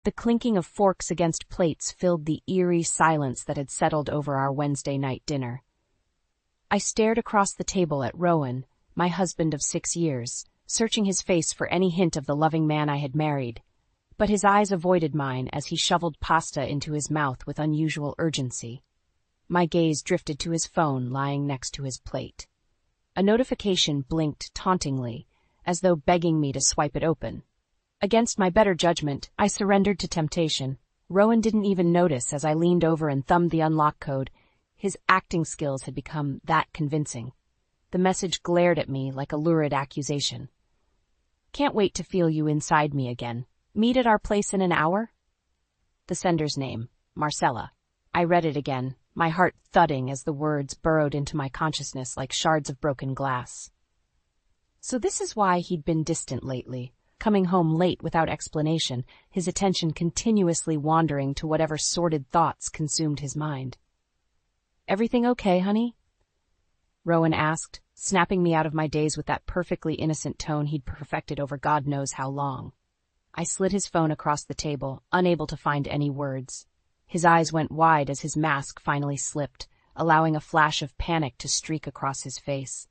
The clinking of forks against plates filled the eerie silence that had settled over our Wednesday night dinner. I stared across the table at Rowan, my husband of 6 years, searching his face for any hint of the loving man I had married. But his eyes avoided mine as he shoveled pasta into his mouth with unusual urgency. My gaze drifted to his phone lying next to his plate. A notification blinked tauntingly, as though begging me to swipe it open. Against my better judgment, I surrendered to temptation. Rowan didn't even notice as I leaned over and thumbed the unlock code. His acting skills had become that convincing. The message glared at me like a lurid accusation. "Can't wait to feel you inside me again. Meet at our place in an hour?" The sender's name, Marcella. I read it again, my heart thudding as the words burrowed into my consciousness like shards of broken glass. So this is why he'd been distant lately, coming home late without explanation, his attention continuously wandering to whatever sordid thoughts consumed his mind. "Everything okay, honey?" Rowan asked, snapping me out of my daze with that perfectly innocent tone he'd perfected over God knows how long. I slid his phone across the table, unable to find any words. His eyes went wide as his mask finally slipped, allowing a flash of panic to streak across his face.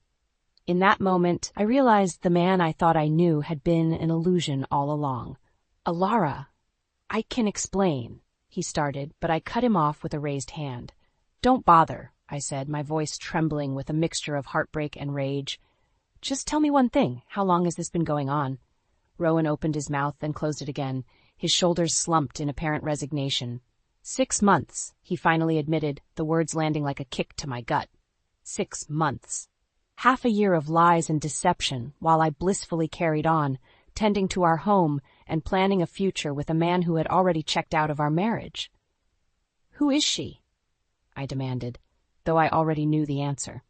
In that moment, I realized the man I thought I knew had been an illusion all along. "Alara, I can explain," he started, but I cut him off with a raised hand. "Don't bother," I said, my voice trembling with a mixture of heartbreak and rage. "Just tell me one thing. How long has this been going on?" Rowan opened his mouth, then closed it again. His shoulders slumped in apparent resignation. 6 months, he finally admitted, the words landing like a kick to my gut. 6 months. Half a year of lies and deception, while I blissfully carried on, tending to our home and planning a future with a man who had already checked out of our marriage. "Who is she?" I demanded, though I already knew the answer.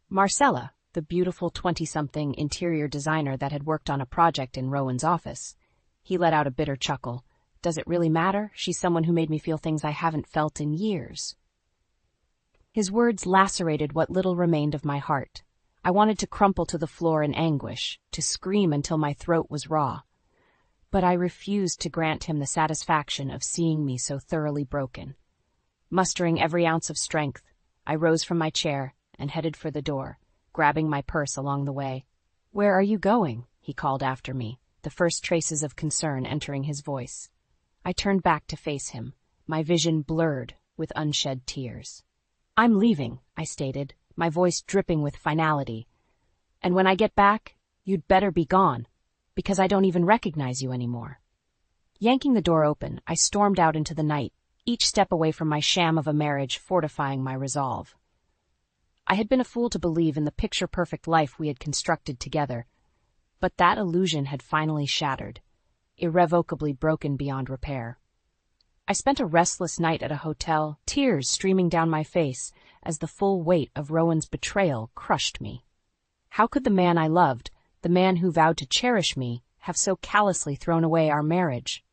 Marcella, the beautiful 20-something interior designer that had worked on a project in Rowan's office. He let out a bitter chuckle. "Does it really matter? She's someone who made me feel things I haven't felt in years." His words lacerated what little remained of my heart. I wanted to crumple to the floor in anguish, to scream until my throat was raw. But I refused to grant him the satisfaction of seeing me so thoroughly broken. Mustering every ounce of strength, I rose from my chair and headed for the door, grabbing my purse along the way. "Where are you going?" he called after me, the first traces of concern entering his voice. I turned back to face him, my vision blurred with unshed tears. "I'm leaving," I stated, my voice dripping with finality. "And when I get back, you'd better be gone, because I don't even recognize you anymore." Yanking the door open, I stormed out into the night, each step away from my sham of a marriage fortifying my resolve. I had been a fool to believe in the picture-perfect life we had constructed together, but that illusion had finally shattered, irrevocably broken beyond repair. I spent a restless night at a hotel, tears streaming down my face as the full weight of Rowan's betrayal crushed me. How could the man I loved, the man who vowed to cherish me, have so callously thrown away our marriage?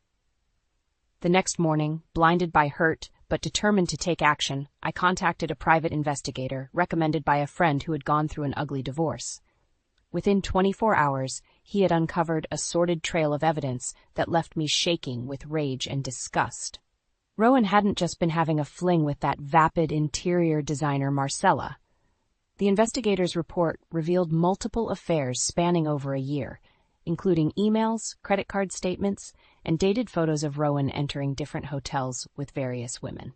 The next morning, blinded by hurt but determined to take action, I contacted a private investigator recommended by a friend who had gone through an ugly divorce. Within 24 hours, he had uncovered a sordid trail of evidence that left me shaking with rage and disgust. Rowan hadn't just been having a fling with that vapid interior designer Marcella. The investigator's report revealed multiple affairs spanning over a year, including emails, credit card statements, and dated photos of Rowan entering different hotels with various women.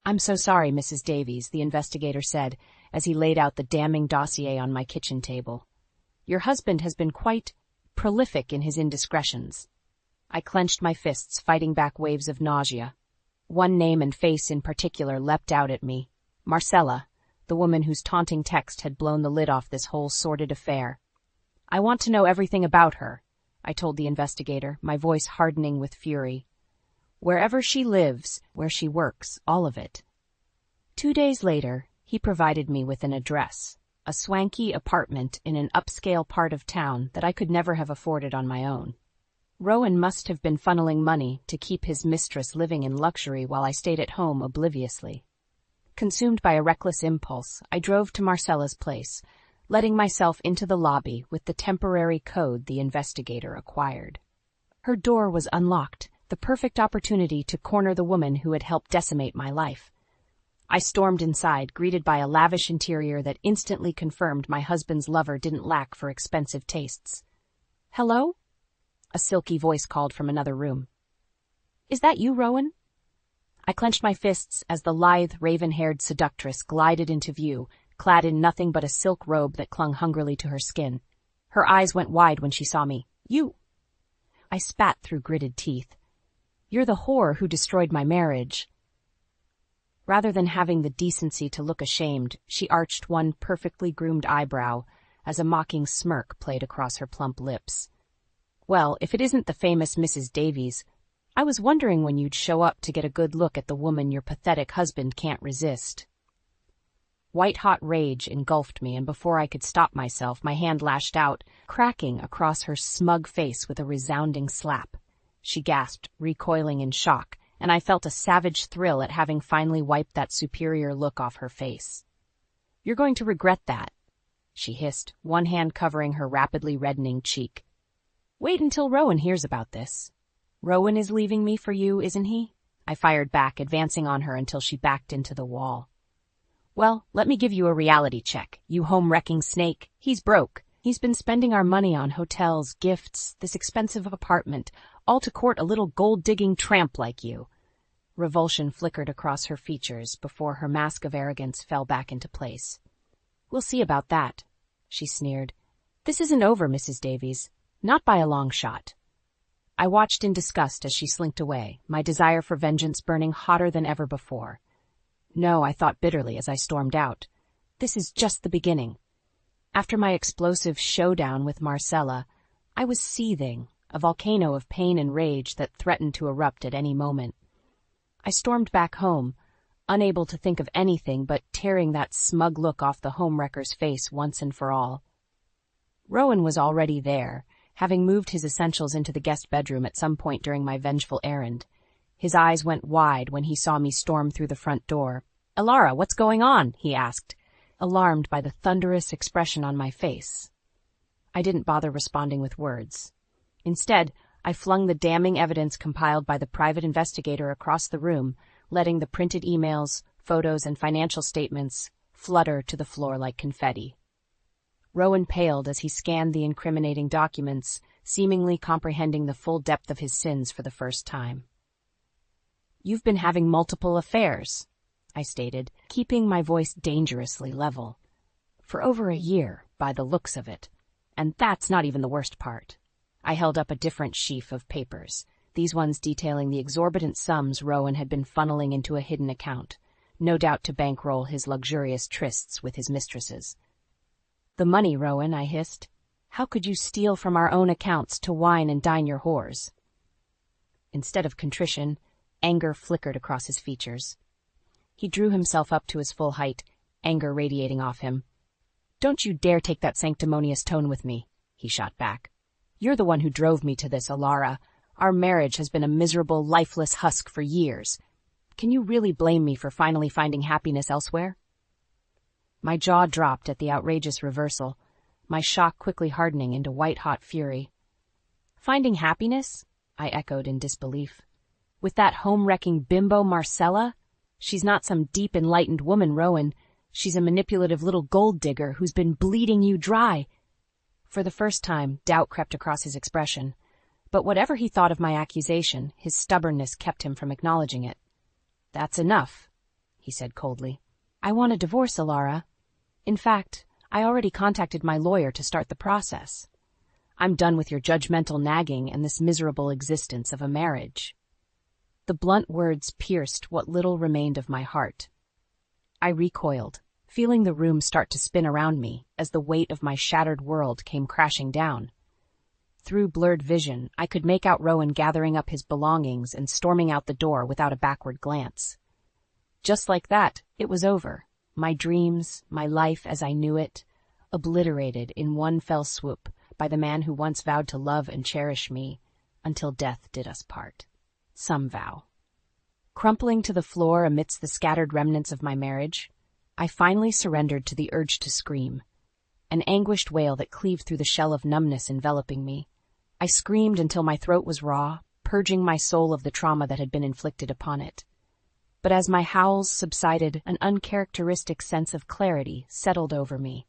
"I'm so sorry, Mrs. Davies," the investigator said as he laid out the damning dossier on my kitchen table. "Your husband has been quite prolific in his indiscretions." I clenched my fists, fighting back waves of nausea. One name and face in particular leapt out at me. Marcella, the woman whose taunting text had blown the lid off this whole sordid affair. "I want to know everything about her," I told the investigator, my voice hardening with fury. "Wherever she lives, where she works, all of it." 2 days later, he provided me with an address, a swanky apartment in an upscale part of town that I could never have afforded on my own. Rowan must have been funneling money to keep his mistress living in luxury while I stayed at home obliviously. Consumed by a reckless impulse, I drove to Marcella's place, letting myself into the lobby with the temporary code the investigator acquired. Her door was unlocked, the perfect opportunity to corner the woman who had helped decimate my life. I stormed inside, greeted by a lavish interior that instantly confirmed my husband's lover didn't lack for expensive tastes. "Hello?" A silky voice called from another room. "Is that you, Rowan?" I clenched my fists as the lithe, raven-haired seductress glided into view, clad in nothing but a silk robe that clung hungrily to her skin. Her eyes went wide when she saw me. "You!" I spat through gritted teeth. "You're the whore who destroyed my marriage." Rather than having the decency to look ashamed, she arched one perfectly groomed eyebrow as a mocking smirk played across her plump lips. "Well, if it isn't the famous Mrs. Davies, I was wondering when you'd show up to get a good look at the woman your pathetic husband can't resist." White-hot rage engulfed me, and before I could stop myself, my hand lashed out, cracking across her smug face with a resounding slap. She gasped, recoiling in shock, and I felt a savage thrill at having finally wiped that superior look off her face. "You're going to regret that," she hissed, one hand covering her rapidly reddening cheek. "Wait until Rowan hears about this." "Rowan is leaving me for you, isn't he?" I fired back, advancing on her until she backed into the wall. "Well, let me give you a reality check, you home-wrecking snake. He's broke. He's been spending our money on hotels, gifts, this expensive apartment, all to court a little gold-digging tramp like you." Revulsion flickered across her features before her mask of arrogance fell back into place. "We'll see about that," she sneered. "This isn't over, Mrs. Davies. Not by a long shot." I watched in disgust as she slinked away, my desire for vengeance burning hotter than ever before. "No," I thought bitterly as I stormed out. "This is just the beginning." After my explosive showdown with Marcella, I was seething, a volcano of pain and rage that threatened to erupt at any moment. I stormed back home, unable to think of anything but tearing that smug look off the homewrecker's face once and for all. Rowan was already there, having moved his essentials into the guest bedroom at some point during my vengeful errand. His eyes went wide when he saw me storm through the front door. "Alara, what's going on?" he asked, alarmed by the thunderous expression on my face. I didn't bother responding with words. Instead, I flung the damning evidence compiled by the private investigator across the room, letting the printed emails, photos, and financial statements flutter to the floor like confetti. Rowan paled as he scanned the incriminating documents, seemingly comprehending the full depth of his sins for the first time. "You've been having multiple affairs," I stated, keeping my voice dangerously level. "For over a year, by the looks of it. And that's not even the worst part." I held up a different sheaf of papers, these ones detailing the exorbitant sums Rowan had been funneling into a hidden account, no doubt to bankroll his luxurious trysts with his mistresses. "The money, Rowan," I hissed. "How could you steal from our own accounts to wine and dine your whores?" Instead of contrition, anger flickered across his features. He drew himself up to his full height, anger radiating off him. "Don't you dare take that sanctimonious tone with me," he shot back. "You're the one who drove me to this, Alara. Our marriage has been a miserable, lifeless husk for years. Can you really blame me for finally finding happiness elsewhere?" My jaw dropped at the outrageous reversal, my shock quickly hardening into white-hot fury. "Finding happiness?" I echoed in disbelief. "With that home-wrecking bimbo Marcella? She's not some deep, enlightened woman, Rowan. She's a manipulative little gold digger who's been bleeding you dry." For the first time, doubt crept across his expression. But whatever he thought of my accusation, his stubbornness kept him from acknowledging it. "That's enough," he said coldly. "I want a divorce, Alara. In fact, I already contacted my lawyer to start the process. I'm done with your judgmental nagging and this miserable existence of a marriage." The blunt words pierced what little remained of my heart. I recoiled, feeling the room start to spin around me as the weight of my shattered world came crashing down. Through blurred vision, I could make out Rowan gathering up his belongings and storming out the door without a backward glance. Just like that, it was over. My dreams, my life as I knew it, obliterated in one fell swoop by the man who once vowed to love and cherish me until death did us part. Some vow. Crumpling to the floor amidst the scattered remnants of my marriage, I finally surrendered to the urge to scream, an anguished wail that cleaved through the shell of numbness enveloping me. I screamed until my throat was raw, purging my soul of the trauma that had been inflicted upon it. But as my howls subsided, an uncharacteristic sense of clarity settled over me.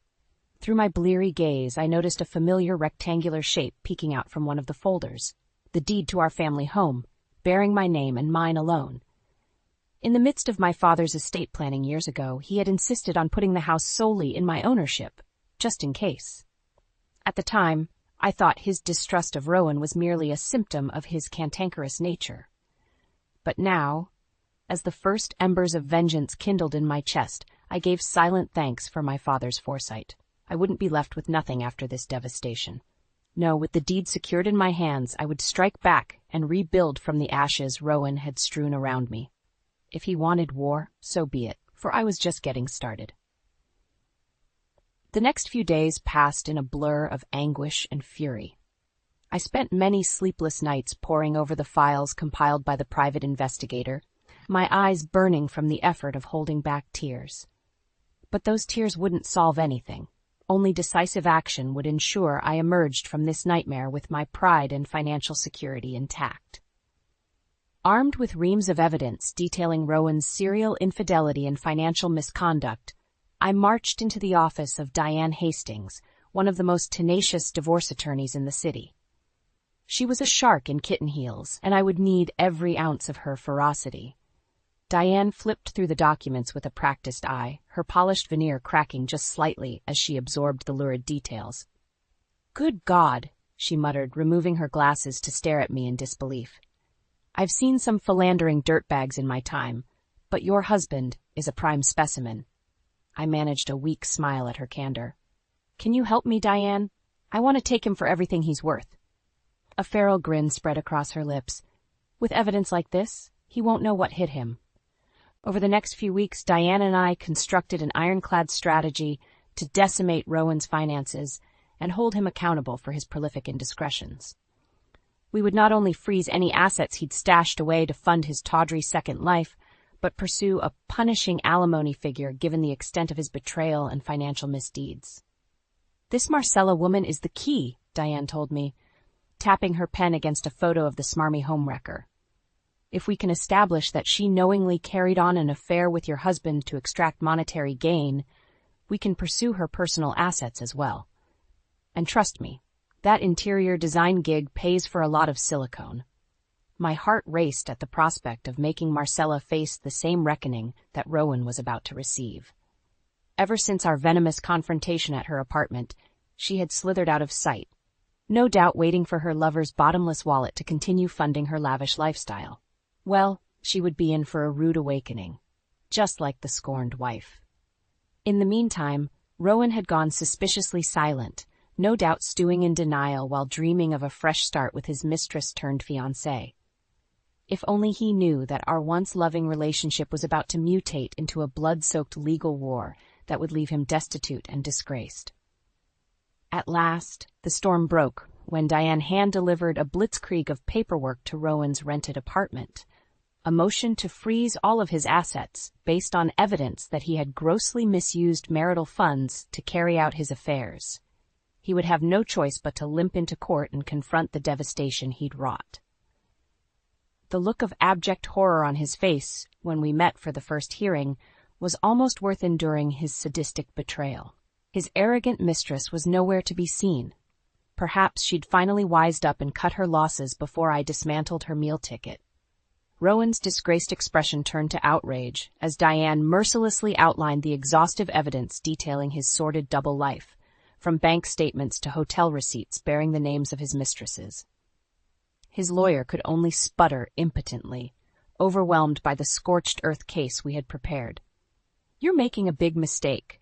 Through my bleary gaze, I noticed a familiar rectangular shape peeking out from one of the folders, the deed to our family home, bearing my name and mine alone. In the midst of my father's estate planning years ago, he had insisted on putting the house solely in my ownership, just in case. At the time, I thought his distrust of Rowan was merely a symptom of his cantankerous nature. But now, as the first embers of vengeance kindled in my chest, I gave silent thanks for my father's foresight. I wouldn't be left with nothing after this devastation. No, with the deed secured in my hands, I would strike back and rebuild from the ashes Rowan had strewn around me. If he wanted war, so be it, for I was just getting started. The next few days passed in a blur of anguish and fury. I spent many sleepless nights poring over the files compiled by the private investigator, my eyes burning from the effort of holding back tears. But those tears wouldn't solve anything. Only decisive action would ensure I emerged from this nightmare with my pride and financial security intact. Armed with reams of evidence detailing Rowan's serial infidelity and financial misconduct, I marched into the office of Diane Hastings, one of the most tenacious divorce attorneys in the city. She was a shark in kitten heels, and I would need every ounce of her ferocity. Diane flipped through the documents with a practiced eye, her polished veneer cracking just slightly as she absorbed the lurid details. "Good God," she muttered, removing her glasses to stare at me in disbelief. "I've seen some philandering dirtbags in my time, but your husband is a prime specimen." I managed a weak smile at her candor. "Can you help me, Diane? I want to take him for everything he's worth." A feral grin spread across her lips. "With evidence like this, he won't know what hit him." Over the next few weeks, Diane and I constructed an ironclad strategy to decimate Rowan's finances and hold him accountable for his prolific indiscretions. We would not only freeze any assets he'd stashed away to fund his tawdry second life, but pursue a punishing alimony figure given the extent of his betrayal and financial misdeeds. "This Marcella woman is the key," Diane told me, tapping her pen against a photo of the smarmy homewrecker. "If we can establish that she knowingly carried on an affair with your husband to extract monetary gain, we can pursue her personal assets as well. And trust me, that interior design gig pays for a lot of silicone." My heart raced at the prospect of making Marcella face the same reckoning that Rowan was about to receive. Ever since our venomous confrontation at her apartment, she had slithered out of sight, no doubt waiting for her lover's bottomless wallet to continue funding her lavish lifestyle. Well, she would be in for a rude awakening, just like the scorned wife. In the meantime, Rowan had gone suspiciously silent, no doubt stewing in denial while dreaming of a fresh start with his mistress-turned-fiancé. If only he knew that our once loving relationship was about to mutate into a blood-soaked legal war that would leave him destitute and disgraced. At last, the storm broke when Diane hand-delivered a blitzkrieg of paperwork to Rowan's rented apartment, a motion to freeze all of his assets based on evidence that he had grossly misused marital funds to carry out his affairs. He would have no choice but to limp into court and confront the devastation he'd wrought. The look of abject horror on his face when we met for the first hearing was almost worth enduring his sadistic betrayal. His arrogant mistress was nowhere to be seen. Perhaps she'd finally wised up and cut her losses before I dismantled her meal ticket. Rowan's disgraced expression turned to outrage as Diane mercilessly outlined the exhaustive evidence detailing his sordid double life, from bank statements to hotel receipts bearing the names of his mistresses. His lawyer could only sputter impotently, overwhelmed by the scorched earth case we had prepared. "You're making a big mistake,"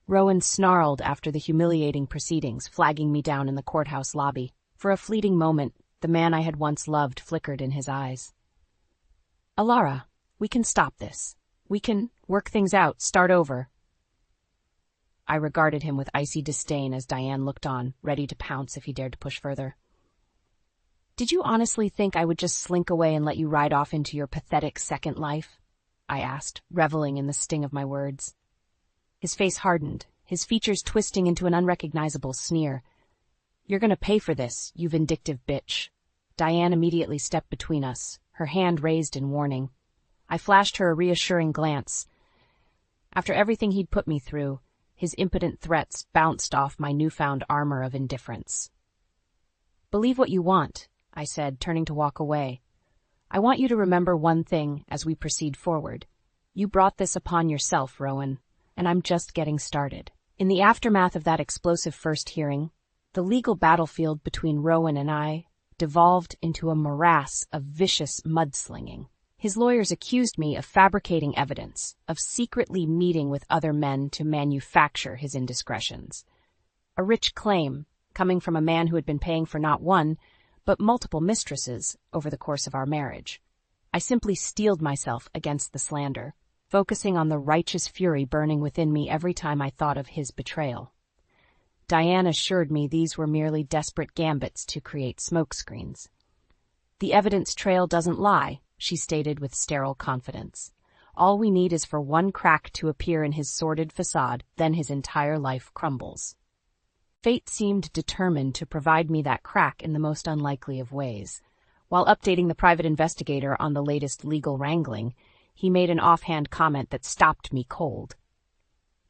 Rowan snarled after the humiliating proceedings, flagging me down in the courthouse lobby. For a fleeting moment, the man I had once loved flickered in his eyes. "Alara, we can stop this. We can work things out, start over." I regarded him with icy disdain as Diane looked on, ready to pounce if he dared to push further. "Did you honestly think I would just slink away and let you ride off into your pathetic second life?" I asked, reveling in the sting of my words. His face hardened, his features twisting into an unrecognizable sneer. "You're gonna pay for this, you vindictive bitch." Diane immediately stepped between us, her hand raised in warning. I flashed her a reassuring glance. After everything he'd put me through, his impotent threats bounced off my newfound armor of indifference. "Believe what you want," I said, turning to walk away. "I want you to remember one thing as we proceed forward. You brought this upon yourself, Rowan, and I'm just getting started." In the aftermath of that explosive first hearing, the legal battlefield between Rowan and I devolved into a morass of vicious mudslinging. His lawyers accused me of fabricating evidence, of secretly meeting with other men to manufacture his indiscretions. A rich claim, coming from a man who had been paying for not one, but multiple mistresses over the course of our marriage. I simply steeled myself against the slander, focusing on the righteous fury burning within me every time I thought of his betrayal. Diane assured me these were merely desperate gambits to create smokescreens. "The evidence trail doesn't lie," she stated with sterile confidence. "All we need is for one crack to appear in his sordid facade, then his entire life crumbles." Fate seemed determined to provide me that crack in the most unlikely of ways. While updating the private investigator on the latest legal wrangling, he made an offhand comment that stopped me cold.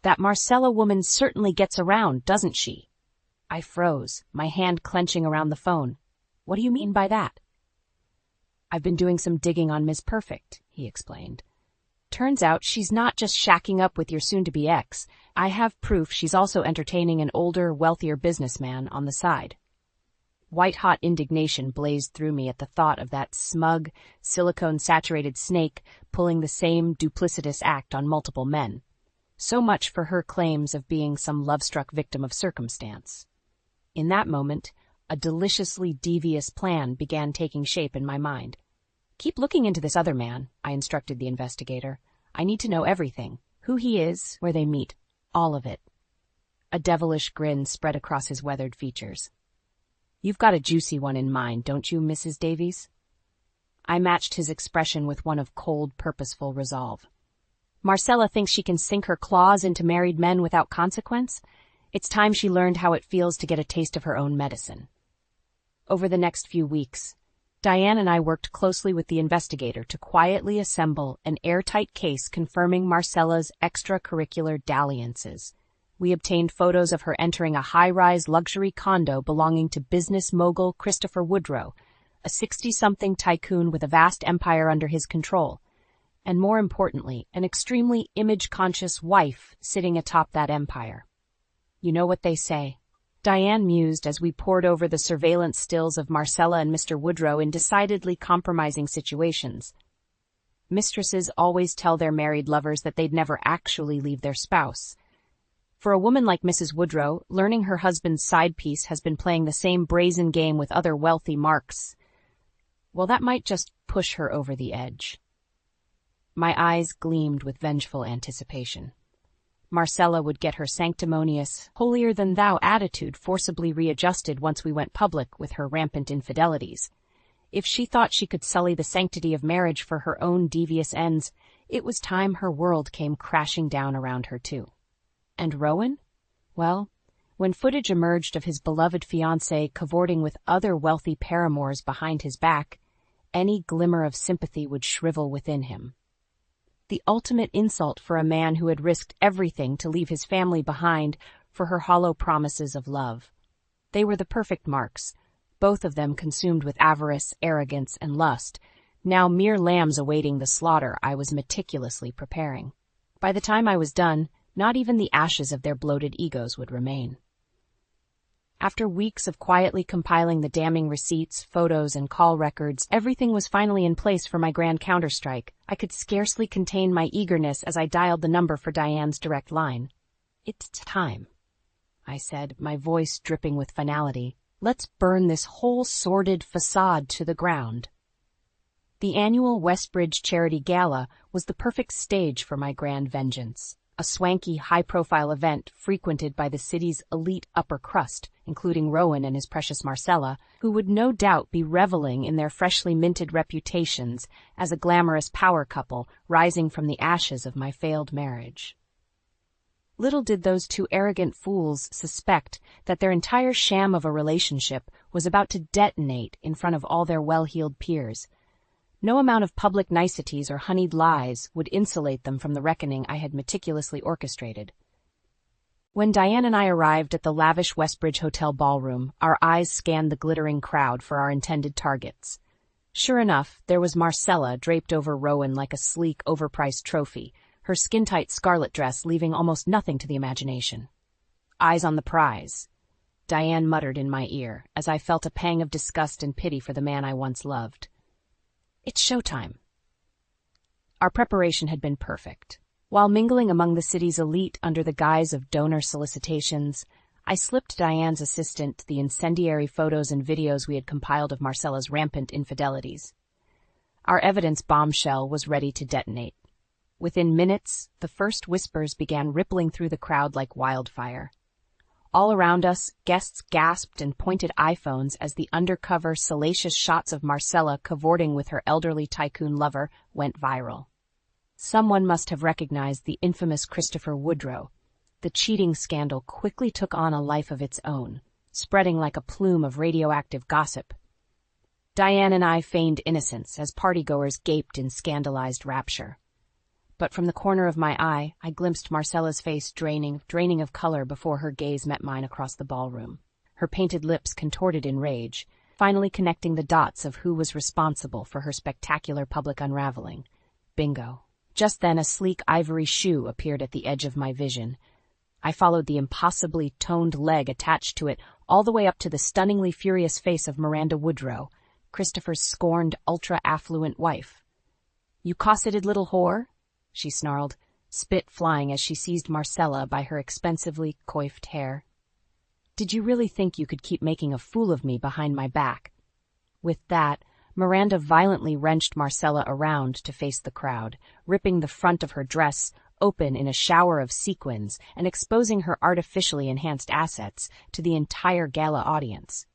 "That Marcella woman certainly gets around, doesn't she?" I froze, my hand clenching around the phone. "What do you mean by that?" "I've been doing some digging on Miss Perfect," he explained. "Turns out she's not just shacking up with your soon-to-be ex. I have proof she's also entertaining an older, wealthier businessman on the side." White-hot indignation blazed through me at the thought of that smug, silicone-saturated snake pulling the same duplicitous act on multiple men. So much for her claims of being some love-struck victim of circumstance. In that moment, a deliciously devious plan began taking shape in my mind. "Keep looking into this other man," I instructed the investigator. "I need to know everything. Who he is, where they meet. All of it." A devilish grin spread across his weathered features. "You've got a juicy one in mind, don't you, Mrs. Davies?" I matched his expression with one of cold, purposeful resolve. "Marcella thinks she can sink her claws into married men without consequence? It's time she learned how it feels to get a taste of her own medicine." Over the next few weeks, Diane and I worked closely with the investigator to quietly assemble an airtight case confirming Marcella's extracurricular dalliances. We obtained photos of her entering a high-rise luxury condo belonging to business mogul Christopher Woodrow, a 60-something tycoon with a vast empire under his control, and more importantly, an extremely image-conscious wife sitting atop that empire. "You know what they say," Diane mused as we pored over the surveillance stills of Marcella and Mr. Woodrow in decidedly compromising situations. "Mistresses always tell their married lovers that they'd never actually leave their spouse. For a woman like Mrs. Woodrow, learning her husband's side piece has been playing the same brazen game with other wealthy marks, well, that might just push her over the edge." My eyes gleamed with vengeful anticipation. Marcella would get her sanctimonious, holier-than-thou attitude forcibly readjusted once we went public with her rampant infidelities. If she thought she could sully the sanctity of marriage for her own devious ends, it was time her world came crashing down around her too. And Rowan? Well, when footage emerged of his beloved fiancée cavorting with other wealthy paramours behind his back, any glimmer of sympathy would shrivel within him. The ultimate insult for a man who had risked everything to leave his family behind for her hollow promises of love. They were the perfect marks, both of them consumed with avarice, arrogance, and lust, now mere lambs awaiting the slaughter I was meticulously preparing. By the time I was done, not even the ashes of their bloated egos would remain. After weeks of quietly compiling the damning receipts, photos, and call records, everything was finally in place for my grand counterstrike. I could scarcely contain my eagerness as I dialed the number for Diane's direct line. "It's time," I said, my voice dripping with finality. "Let's burn this whole sordid facade to the ground." The annual Westbridge Charity Gala was the perfect stage for my grand vengeance. A swanky, high-profile event frequented by the city's elite upper crust, including Rowan and his precious Marcella, who would no doubt be reveling in their freshly minted reputations as a glamorous power couple rising from the ashes of my failed marriage. Little did those two arrogant fools suspect that their entire sham of a relationship was about to detonate in front of all their well-heeled peers. No amount of public niceties or honeyed lies would insulate them from the reckoning I had meticulously orchestrated. When Diane and I arrived at the lavish Westbridge Hotel ballroom, our eyes scanned the glittering crowd for our intended targets. Sure enough, there was Marcella draped over Rowan like a sleek, overpriced trophy, her skin-tight scarlet dress leaving almost nothing to the imagination. Eyes on the prize, Diane muttered in my ear, as I felt a pang of disgust and pity for the man I once loved. It's showtime. Our preparation had been perfect. While mingling among the city's elite under the guise of donor solicitations, I slipped Diane's assistant the incendiary photos and videos we had compiled of Marcella's rampant infidelities. Our evidence bombshell was ready to detonate. Within minutes, the first whispers began rippling through the crowd like wildfire. All around us, guests gasped and pointed iPhones as the undercover, salacious shots of Marcella cavorting with her elderly tycoon lover went viral. Someone must have recognized the infamous Christopher Woodrow. The cheating scandal quickly took on a life of its own, spreading like a plume of radioactive gossip. Diane and I feigned innocence as partygoers gaped in scandalized rapture. But from the corner of my eye, I glimpsed Marcella's face draining of color before her gaze met mine across the ballroom. Her painted lips contorted in rage, finally connecting the dots of who was responsible for her spectacular public unraveling. Bingo. Just then, a sleek ivory shoe appeared at the edge of my vision. I followed the impossibly toned leg attached to it all the way up to the stunningly furious face of Miranda Woodrow, Christopher's scorned, ultra-affluent wife. "You cosseted little whore?" she snarled, spit flying as she seized Marcella by her expensively coiffed hair. "Did you really think you could keep making a fool of me behind my back?" With that, Miranda violently wrenched Marcella around to face the crowd, ripping the front of her dress open in a shower of sequins and exposing her artificially enhanced assets to the entire gala audience.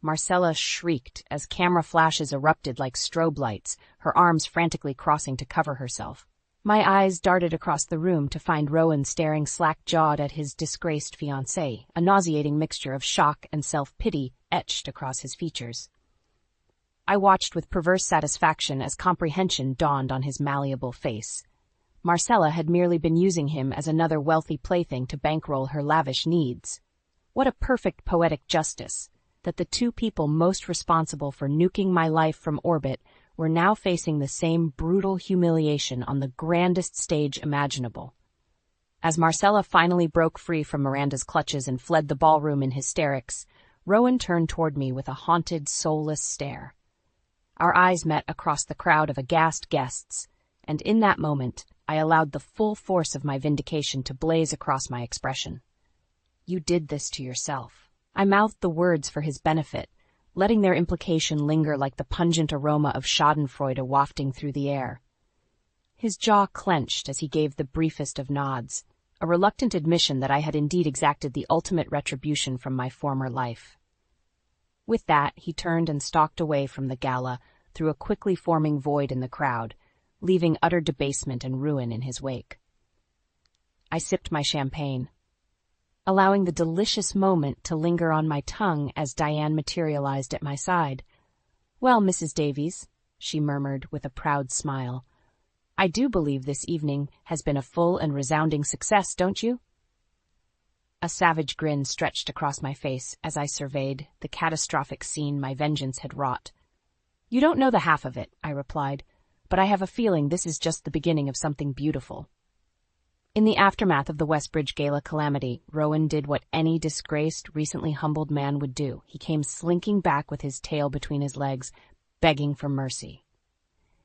Marcella shrieked as camera flashes erupted like strobe lights, her arms frantically crossing to cover herself. My eyes darted across the room to find Rowan staring slack-jawed at his disgraced fiancée, a nauseating mixture of shock and self-pity etched across his features. I watched with perverse satisfaction as comprehension dawned on his malleable face. Marcella had merely been using him as another wealthy plaything to bankroll her lavish needs. What a perfect poetic justice, that the two people most responsible for nuking my life from orbit were now facing the same brutal humiliation on the grandest stage imaginable. As Marcella finally broke free from Miranda's clutches and fled the ballroom in hysterics, Rowan turned toward me with a haunted, soulless stare. Our eyes met across the crowd of aghast guests, and in that moment, I allowed the full force of my vindication to blaze across my expression. "You did this to yourself." I mouthed the words for his benefit, letting their implication linger like the pungent aroma of schadenfreude wafting through the air. His jaw clenched as he gave the briefest of nods, a reluctant admission that I had indeed exacted the ultimate retribution from my former life. With that, he turned and stalked away from the gala through a quickly forming void in the crowd, leaving utter debasement and ruin in his wake. I sipped my champagne, allowing the delicious moment to linger on my tongue as Diane materialized at my side. "Well, Mrs. Davies," she murmured with a proud smile, "I do believe this evening has been a full and resounding success, don't you?" A savage grin stretched across my face as I surveyed the catastrophic scene my vengeance had wrought. "You don't know the half of it," I replied, "but I have a feeling this is just the beginning of something beautiful." In the aftermath of the Westbridge Gala calamity, Rowan did what any disgraced, recently humbled man would do. He came slinking back with his tail between his legs, begging for mercy.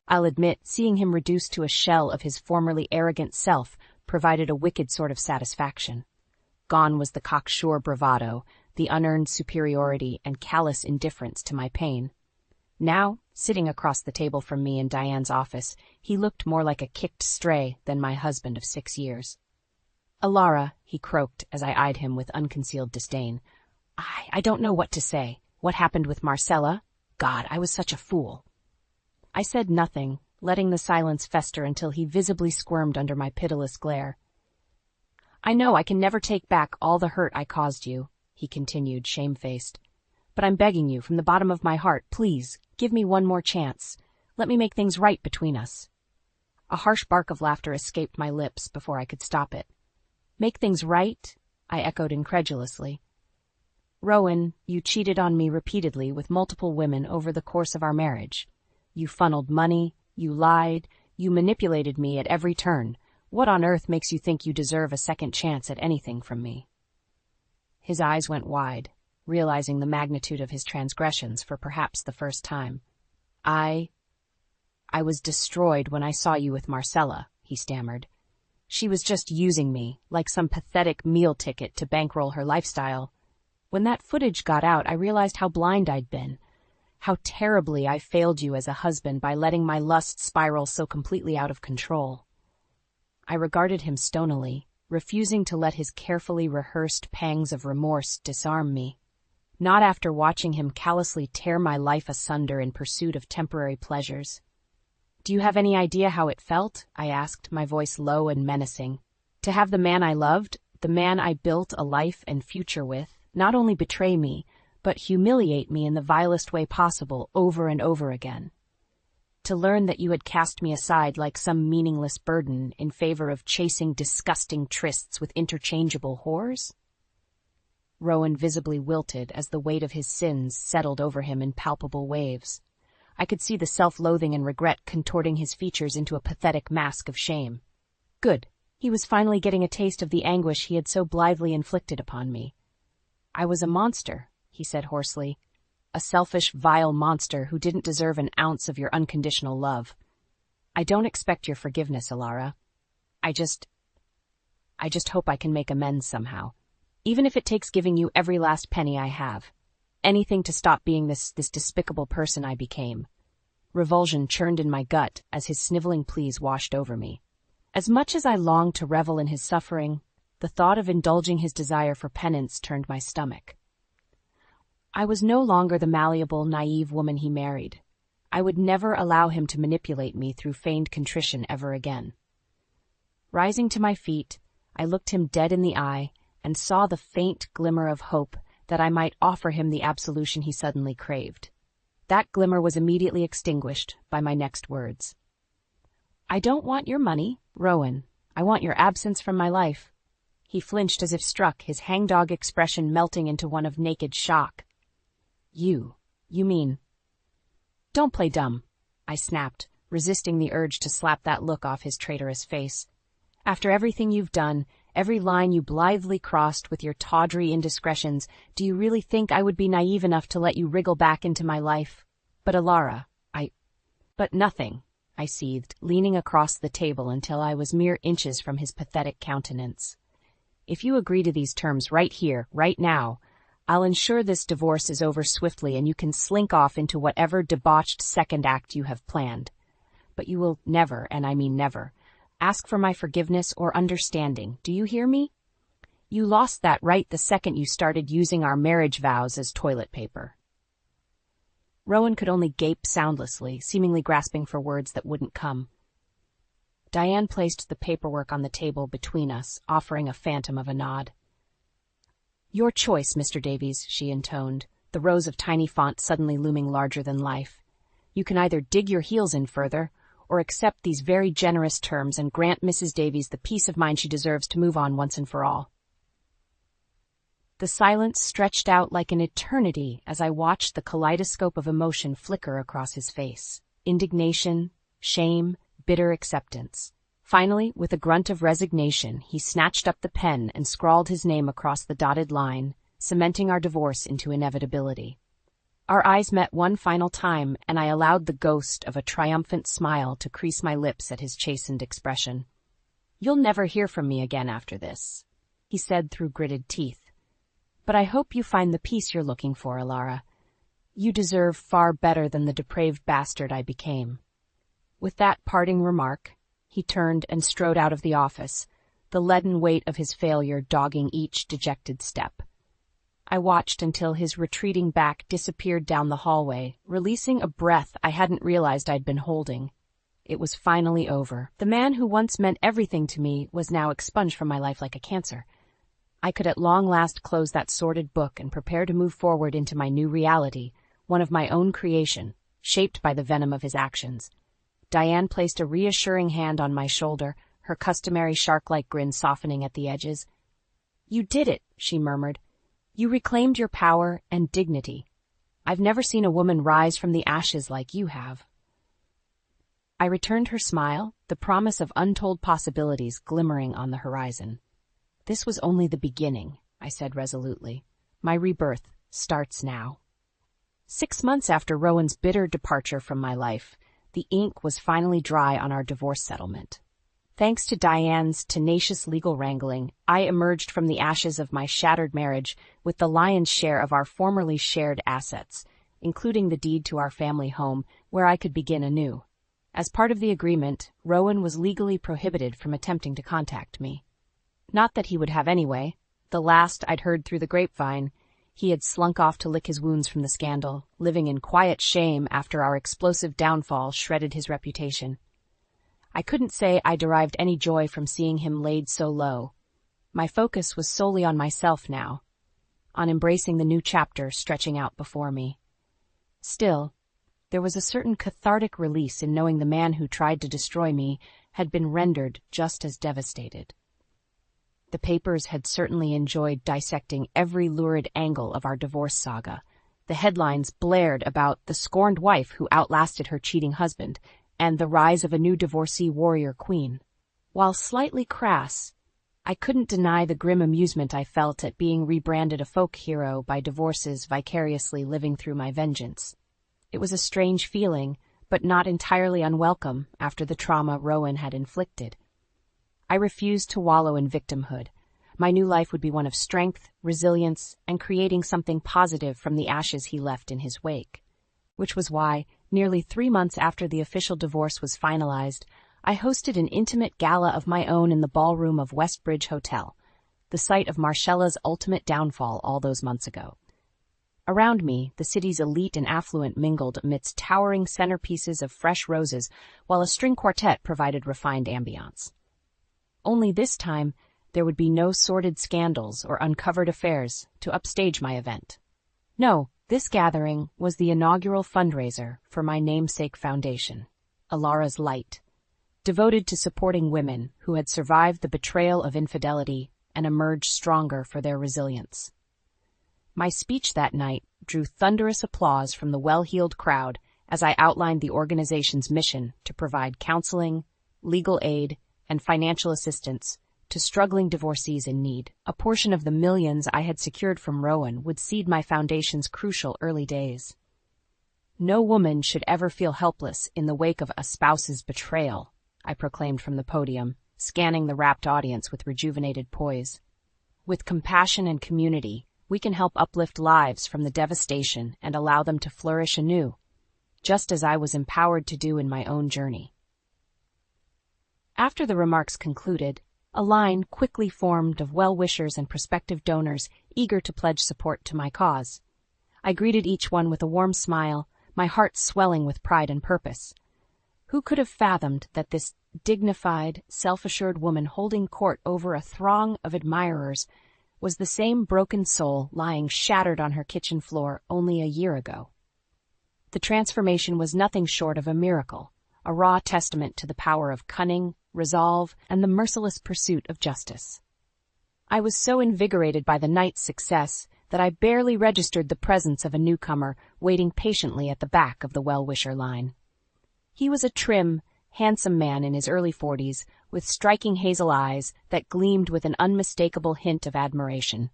I'll admit, seeing him reduced to a shell of his formerly arrogant self provided a wicked sort of satisfaction. Gone was the cocksure bravado, the unearned superiority and callous indifference to my pain. Now, sitting across the table from me in Diane's office, he looked more like a kicked stray than my husband of 6 years. "Alara," he croaked as I eyed him with unconcealed disdain, I don't know what to say. What happened with Marcella? God, I was such a fool." I said nothing, letting the silence fester until he visibly squirmed under my pitiless glare. I know I can never take back all the hurt I caused you, he continued, shamefaced. But I'm begging you from the bottom of my heart, please, give me one more chance. Let me make things right between us. A harsh bark of laughter escaped my lips before I could stop it. Make things right? I echoed incredulously. Rowan, you cheated on me repeatedly with multiple women over the course of our marriage. You funneled money, you lied, you manipulated me at every turn. What on earth makes you think you deserve a second chance at anything from me? His eyes went wide, realizing the magnitude of his transgressions for perhaps the first time. I was destroyed when I saw you with Marcella, he stammered. She was just using me, like some pathetic meal ticket to bankroll her lifestyle. When that footage got out, I realized how blind I'd been, how terribly I failed you as a husband by letting my lust spiral so completely out of control. I regarded him stonily, refusing to let his carefully rehearsed pangs of remorse disarm me. Not after watching him callously tear my life asunder in pursuit of temporary pleasures. Do you have any idea how it felt? I asked, my voice low and menacing. To have the man I loved, the man I built a life and future with, not only betray me, but humiliate me in the vilest way possible over and over again. To learn that you had cast me aside like some meaningless burden in favor of chasing disgusting trysts with interchangeable whores? Rowan visibly wilted as the weight of his sins settled over him in palpable waves. I could see the self-loathing and regret contorting his features into a pathetic mask of shame. Good. He was finally getting a taste of the anguish he had so blithely inflicted upon me. I was a monster, he said hoarsely. A selfish, vile monster who didn't deserve an ounce of your unconditional love. I don't expect your forgiveness, Alara. I just hope I can make amends somehow. Even if it takes giving you every last penny I have. Anything to stop being this despicable person I became. Revulsion churned in my gut as his sniveling pleas washed over me. As much as I longed to revel in his suffering, the thought of indulging his desire for penance turned my stomach. I was no longer the malleable, naive woman he married. I would never allow him to manipulate me through feigned contrition ever again. Rising to my feet, I looked him dead in the eye and saw the faint glimmer of hope that I might offer him the absolution he suddenly craved. That glimmer was immediately extinguished by my next words. I don't want your money, Rowan. I want your absence from my life. He flinched as if struck, his hangdog expression melting into one of naked shock. You mean... Don't play dumb, I snapped, resisting the urge to slap that look off his traitorous face. After everything you've done, every line you blithely crossed with your tawdry indiscretions, do you really think I would be naive enough to let you wriggle back into my life? But Alara, But nothing, I seethed, leaning across the table until I was mere inches from his pathetic countenance. If you agree to these terms right here, right now, I'll ensure this divorce is over swiftly and you can slink off into whatever debauched second act you have planned. But you will never, and I mean never, ask for my forgiveness or understanding. Do you hear me? You lost that right the second you started using our marriage vows as toilet paper. Rowan could only gape soundlessly, seemingly grasping for words that wouldn't come. Diane placed the paperwork on the table between us, offering a phantom of a nod. Your choice, Mr. Davies, she intoned, the rows of tiny font suddenly looming larger than life. You can either dig your heels in further, or accept these very generous terms and grant Mrs. Davies the peace of mind she deserves to move on once and for all. The silence stretched out like an eternity as I watched the kaleidoscope of emotion flicker across his face. Indignation, shame, bitter acceptance. Finally, with a grunt of resignation, he snatched up the pen and scrawled his name across the dotted line, cementing our divorce into inevitability. Our eyes met one final time, and I allowed the ghost of a triumphant smile to crease my lips at his chastened expression. You'll never hear from me again after this, he said through gritted teeth. But I hope you find the peace you're looking for, Alara. You deserve far better than the depraved bastard I became. With that parting remark, he turned and strode out of the office, the leaden weight of his failure dogging each dejected step. I watched until his retreating back disappeared down the hallway, releasing a breath I hadn't realized I'd been holding. It was finally over. The man who once meant everything to me was now expunged from my life like a cancer. I could at long last close that sordid book and prepare to move forward into my new reality, one of my own creation, shaped by the venom of his actions. Diane placed a reassuring hand on my shoulder, her customary shark-like grin softening at the edges. "You did it," she murmured. "You reclaimed your power and dignity. I've never seen a woman rise from the ashes like you have." I returned her smile, the promise of untold possibilities glimmering on the horizon. "This was only the beginning," I said resolutely. "My rebirth starts now." 6 months after Rowan's bitter departure from my life, the ink was finally dry on our divorce settlement. Thanks to Diane's tenacious legal wrangling, I emerged from the ashes of my shattered marriage with the lion's share of our formerly shared assets, including the deed to our family home, where I could begin anew. As part of the agreement, Rowan was legally prohibited from attempting to contact me. Not that he would have anyway. The last I'd heard through the grapevine, he had slunk off to lick his wounds from the scandal, living in quiet shame after our explosive downfall shredded his reputation. I couldn't say I derived any joy from seeing him laid so low. My focus was solely on myself now, on embracing the new chapter stretching out before me. Still, there was a certain cathartic release in knowing the man who tried to destroy me had been rendered just as devastated. The papers had certainly enjoyed dissecting every lurid angle of our divorce saga. The headlines blared about the scorned wife who outlasted her cheating husband and the rise of a new divorcee warrior queen. While slightly crass, I couldn't deny the grim amusement I felt at being rebranded a folk hero by divorces vicariously living through my vengeance. It was a strange feeling, but not entirely unwelcome after the trauma Rowan had inflicted. I refused to wallow in victimhood. My new life would be one of strength, resilience, and creating something positive from the ashes he left in his wake. Which was why, nearly 3 months after the official divorce was finalized, I hosted an intimate gala of my own in the ballroom of Westbridge Hotel, the site of Marcella's ultimate downfall all those months ago. Around me, the city's elite and affluent mingled amidst towering centerpieces of fresh roses, while a string quartet provided refined ambiance. Only this time, there would be no sordid scandals or uncovered affairs to upstage my event. No, this gathering was the inaugural fundraiser for my namesake foundation, Alara's Light, devoted to supporting women who had survived the betrayal of infidelity and emerged stronger for their resilience. My speech that night drew thunderous applause from the well-heeled crowd as I outlined the organization's mission to provide counseling, legal aid, and financial assistance to struggling divorcees in need. A portion of the millions I had secured from Rowan would seed my foundation's crucial early days. "No woman should ever feel helpless in the wake of a spouse's betrayal," I proclaimed from the podium, scanning the rapt audience with rejuvenated poise. "With compassion and community, we can help uplift lives from the devastation and allow them to flourish anew, just as I was empowered to do in my own journey." After the remarks concluded, a line quickly formed of well-wishers and prospective donors eager to pledge support to my cause. I greeted each one with a warm smile, my heart swelling with pride and purpose. Who could have fathomed that this dignified, self-assured woman holding court over a throng of admirers was the same broken soul lying shattered on her kitchen floor only a year ago? The transformation was nothing short of a miracle, a raw testament to the power of cunning, resolve, and the merciless pursuit of justice. I was so invigorated by the night's success that I barely registered the presence of a newcomer waiting patiently at the back of the well-wisher line. He was a trim, handsome man in his early 40s, with striking hazel eyes that gleamed with an unmistakable hint of admiration.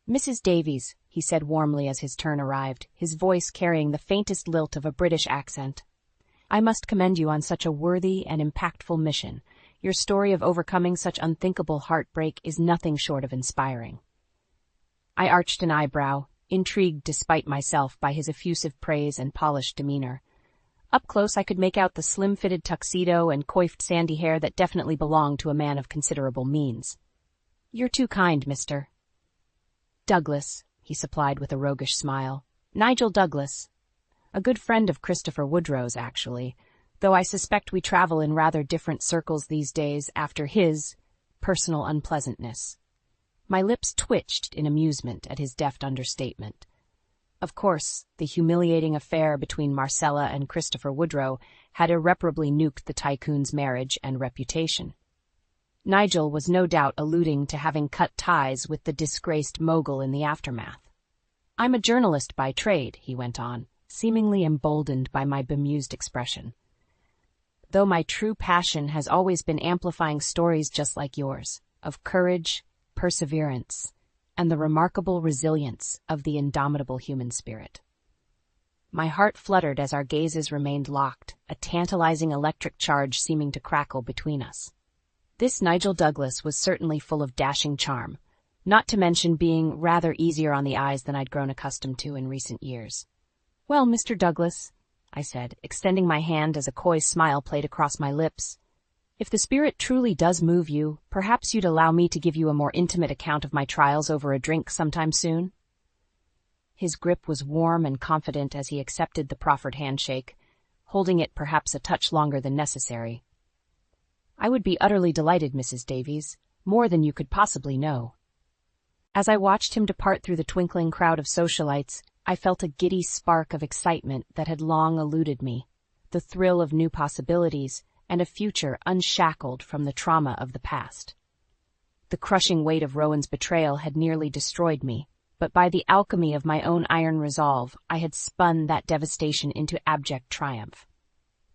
"Mrs. Davies," he said warmly as his turn arrived, his voice carrying the faintest lilt of a British accent. "I must commend you on such a worthy and impactful mission. Your story of overcoming such unthinkable heartbreak is nothing short of inspiring." I arched an eyebrow, intrigued despite myself by his effusive praise and polished demeanor. Up close I could make out the slim-fitted tuxedo and coiffed sandy hair that definitely belonged to a man of considerable means. "You're too kind, Mr. Douglas," he supplied with a roguish smile. "Nigel Douglas. A good friend of Christopher Woodrow's, actually. though I suspect we travel in rather different circles these days after his personal unpleasantness. My lips twitched in amusement at his deft understatement. Of course, the humiliating affair between Marcella and Christopher Woodrow had irreparably nuked the tycoon's marriage and reputation. Nigel was no doubt alluding to having cut ties with the disgraced mogul in the aftermath. "I'm a journalist by trade," he went on, seemingly emboldened by my bemused expression, "though my true passion has always been amplifying stories just like yours, of courage, perseverance, and the remarkable resilience of the indomitable human spirit." My heart fluttered as our gazes remained locked, a tantalizing electric charge seeming to crackle between us. This Nigel Douglas was certainly full of dashing charm, not to mention being rather easier on the eyes than I'd grown accustomed to in recent years. "Well, Mr. Douglas," I said, extending my hand as a coy smile played across my lips, "if the spirit truly does move you, perhaps you'd allow me to give you a more intimate account of my trials over a drink sometime soon?" His grip was warm and confident as he accepted the proffered handshake, holding it perhaps a touch longer than necessary. "I would be utterly delighted, Mrs. Davies, more than you could possibly know." As I watched him depart through the twinkling crowd of socialites, I felt a giddy spark of excitement that had long eluded me, the thrill of new possibilities and a future unshackled from the trauma of the past. The crushing weight of Rowan's betrayal had nearly destroyed me, but by the alchemy of my own iron resolve, I had spun that devastation into abject triumph.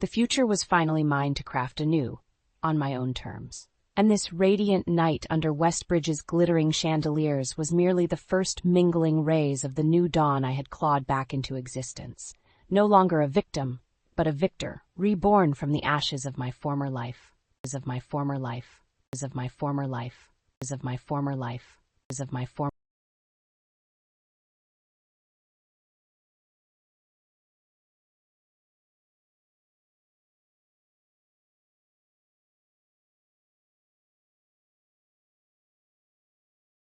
The future was finally mine to craft anew, on my own terms. And this radiant night under Westbridge's glittering chandeliers was merely the first mingling rays of the new dawn I had clawed back into existence. No longer a victim, but a victor, reborn from the ashes of my former life. Of my former life. Of my former life. Of my former life. Of my former